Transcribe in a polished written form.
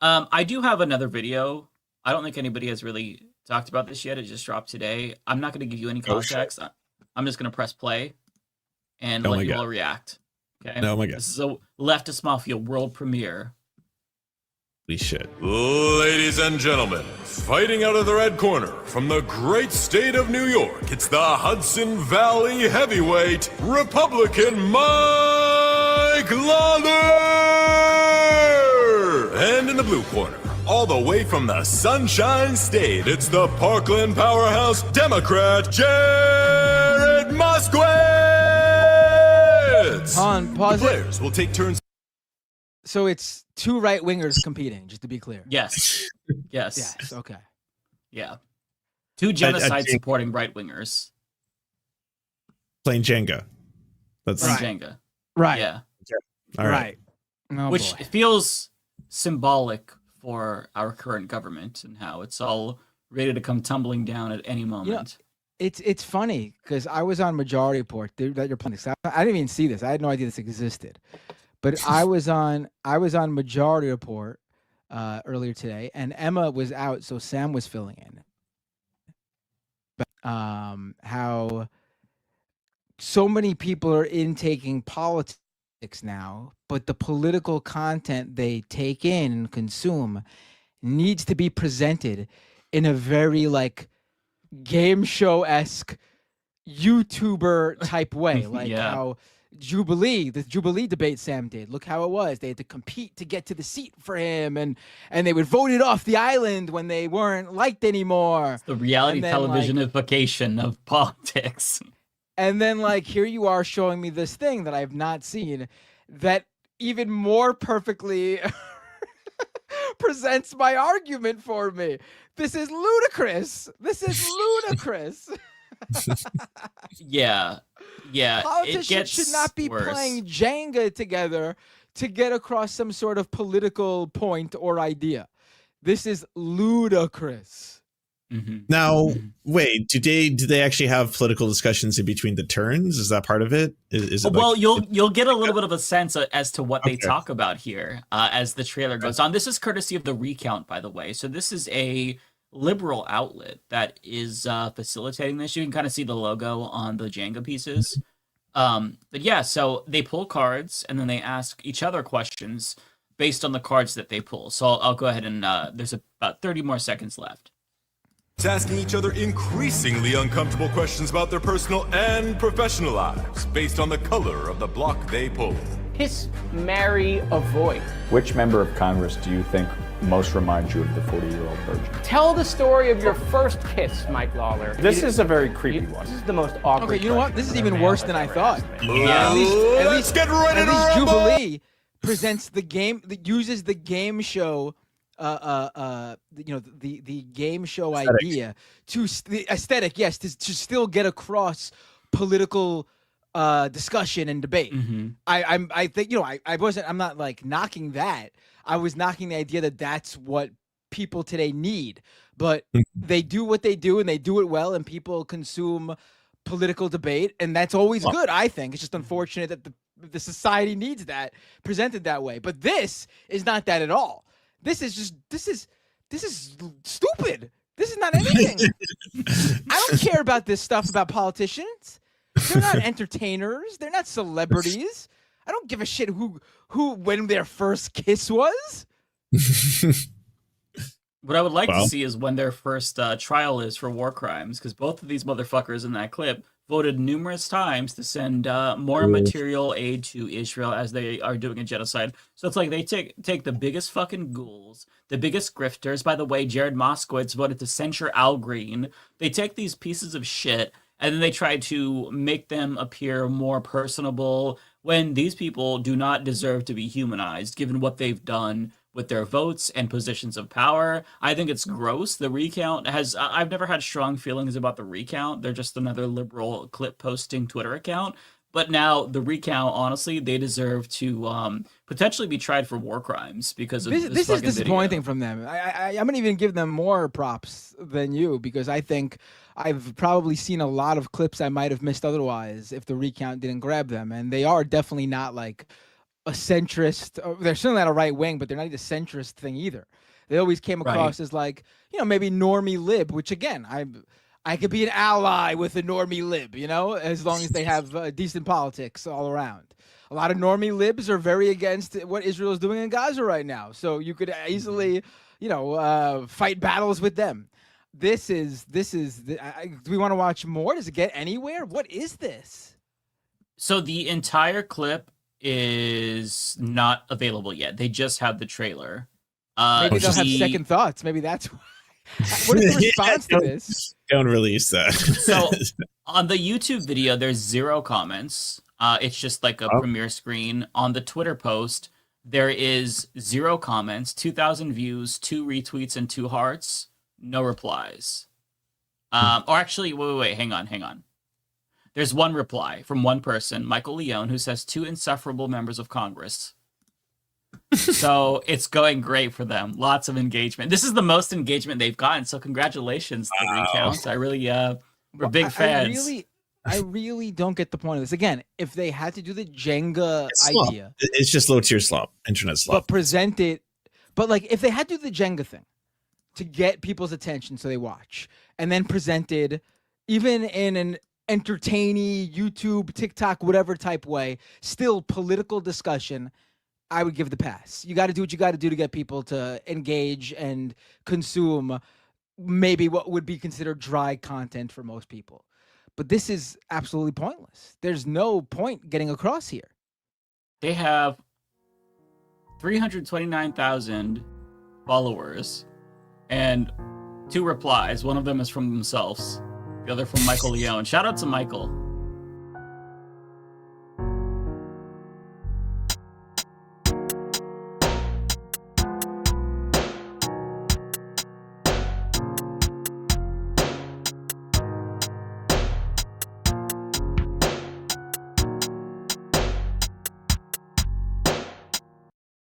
I do have another video. I don't think anybody has really talked about this yet. It just dropped today. I'm not going to give you any context. I'm just going to press play and let you all react. Okay. Oh my God. This is a Leftist Mafia world premiere. Holy shit. Ladies and gentlemen, fighting out of the red corner from the great state of New York, it's the Hudson Valley heavyweight Republican Mike Lawler! And in the blue corner, all the way from the Sunshine State, it's the Parkland powerhouse Democrat Jared Moskowitz! Pause the players will take turns. So it's two right-wingers competing, just to be clear. Yes. Yes. Yes, okay. Yeah. Two genocide-supporting right-wingers. Playing Jenga. That's playing Jenga. Right. Yeah. All right. Oh, which boy. feels symbolic for our current government and how it's all ready to come tumbling down at any moment. It's funny because I was on Majority Report that you're playing this. I didn't even see this. I had no idea this existed. But I was on Majority Report earlier today, and Emma was out, so Sam was filling in. But, how so many people are intaking politics now, but the political content they take in and consume needs to be presented in a very game show-esque YouTuber type way, how the Jubilee debate Sam did. Look how it was. They had to compete to get to the seat for him, and they would vote it off the island when they weren't liked anymore. It's the reality televisionification of politics. And then here you are showing me this thing that I've not seen that even more perfectly presents my argument for me. This is ludicrous. Yeah. Politicians should not be playing Jenga together to get across some sort of political point or idea. This is ludicrous. Mm-hmm. Now, wait, do they actually have political discussions in between the turns? Is that part of it? Is it you'll get a little bit of a sense as to what they talk about here as the trailer goes on. This is courtesy of The Recount, by the way. So this is a liberal outlet that is facilitating this. You can kind of see the logo on the Jenga pieces. But yeah, so they pull cards and then they ask each other questions based on the cards that they pull. So I'll go ahead and there's about 30 more seconds left. Asking each other increasingly uncomfortable questions about their personal and professional lives based on the color of the block they pull. Kiss, marry, avoid. Which member of Congress do you think most reminds you of the 40-year-old virgin? Tell the story of your first kiss, Mike Lawler. This is a very creepy one. This is the most awkward. Okay, you know what? This is even worse than I thought. At least get ready to rumble! Jubilee presents the game, uses the game show. The game show idea to the aesthetic, yes, to still get across political discussion and debate. Mm-hmm. I think I'm not knocking that. I was knocking the idea that that's what people today need, but they do what they do and they do it well, and people consume political debate, and that's always good. I think it's just unfortunate that the society needs that presented that way. But this is not that at all. This is stupid. This is not anything. I don't care about this stuff about politicians. They're not entertainers. They're not celebrities. I don't give a shit who when their first kiss was. What I would like to see is when their first trial is for war crimes, because both of these motherfuckers in that clip voted numerous times to send more material aid to Israel as they are doing a genocide. So it's they take the biggest fucking ghouls, the biggest grifters. By the way, Jared Moskowitz voted to censure Al Green. They take these pieces of shit and then they try to make them appear more personable when these people do not deserve to be humanized, given what they've done with their votes and positions of power. I think it's gross. The Recount I've never had strong feelings about The Recount. They're just another liberal clip posting Twitter account. But now The Recount, honestly, they deserve to potentially be tried for war crimes because of this is disappointing from them. I'm going to even give them more props than you, because I think I've probably seen a lot of clips I might have missed otherwise if The Recount didn't grab them. And they are definitely not a centrist. They're certainly not a right wing, but they're not a centrist thing either. They always came across as like, maybe normie lib, which again, I could be an ally with a normie lib, as long as they have decent politics all around. A lot of normie libs are very against what Israel is doing in Gaza right now. So you could easily, fight battles with them. Do we want to watch more? Does it get anywhere? What is this? So the entire clip is not available yet. They just have the trailer. Maybe they'll have second thoughts. Maybe that's why. What is the response to this? Don't release that. So on the YouTube video, there's 0 comments. It's just like a premiere screen. On the Twitter post, there is 0 comments, 2,000 views, 2 retweets, and 2 hearts. No replies. Or actually, wait, hang on. There's 1 reply from 1 person, Michael Leone, who says 2 insufferable members of Congress. So it's going great for them. Lots of engagement. This is the most engagement they've gotten. So congratulations to the recounts. I really, we're big fans. I really don't get the point of this. Again, if they had to do the Jenga idea, it's just low tier slop, internet slop. But like if they had to do the Jenga thing to get people's attention so they watch, and then presented even in an entertaining YouTube, TikTok, whatever type way, still political discussion, I would give the pass. You got to do what you got to do to get people to engage and consume maybe what would be considered dry content for most people. But this is absolutely pointless. There's no point getting across here. They have 329,000 followers and 2 replies. One of them is from themselves. The other from Michael Leone. Shout out to Michael.